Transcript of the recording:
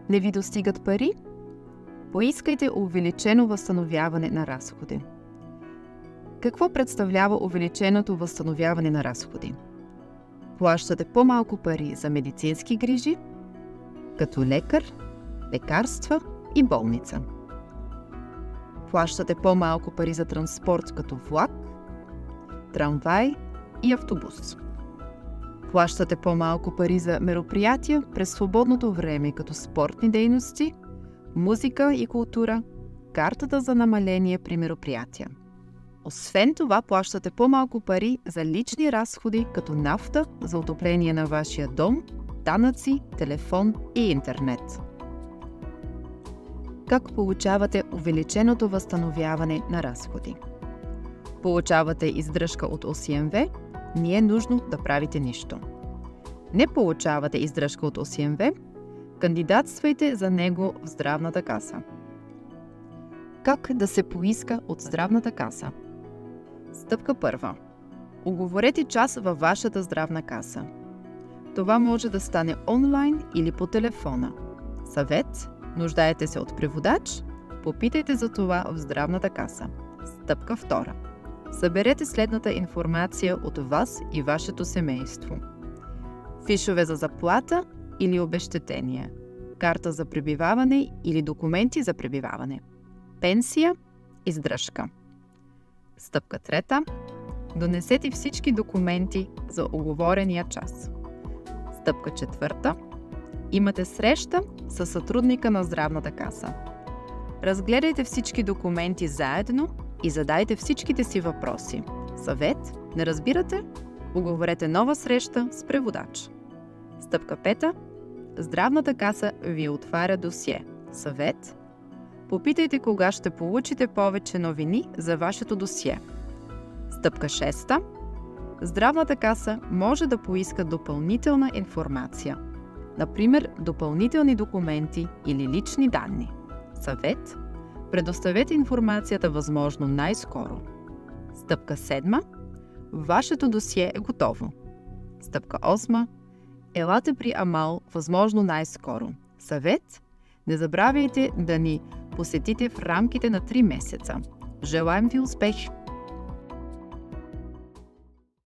Не ви достигат пари? Поискайте увеличено възстановяване на разходи. Какво представлява увеличеното възстановяване на разходи? Плащате по-малко пари за медицински грижи, като лекар, лекарства и болница. Плащате по-малко пари за транспорт, като влак, трамвай и автобус. Плащате по-малко пари за мероприятия през свободното време, като спортни дейности, музика и култура, картата за намаление при мероприятия. Освен това, плащате по-малко пари за лични разходи, като нафта за отопление на вашия дом, данъци, телефон и интернет. Как получавате увеличеното възстановяване на разходи? Получавате издръжка от ОСМВ, не е нужно да правите нищо. Не получавате издръжка от ОСМВ, кандидатствайте за него в здравната каса. Как да се поиска от здравната каса? Стъпка първа. Уговорете час във вашата здравна каса. Това може да стане онлайн или по телефона. Съвет: нуждаете се от преводач? Попитайте за това в здравната каса. Стъпка втора. Съберете следната информация от вас и вашето семейство. Фишове за заплата или обезщетение, карта за пребиваване или документи за пребиваване, пенсия, издръжка. Стъпка трета. Донесете всички документи за уговорения час. Стъпка четвърта. Имате среща със сътрудника на здравната каса. Разгледайте всички документи заедно и задайте всичките си въпроси. Съвет: не разбирате? Уговорете нова среща с преводач. Стъпка пета. Здравната каса ви отваря досие. Съвет: попитайте кога ще получите повече новини за вашето досие. Стъпка 6. Здравната каса може да поиска допълнителна информация, например допълнителни документи или лични данни. Съвет: предоставете информацията възможно най-скоро. Стъпка 7. Вашето досие е готово. Стъпка 8. Елате при Амал възможно най-скоро. Съвет: не забравяйте да ни посетите в рамките на 3 месеца. Желаем ви успех!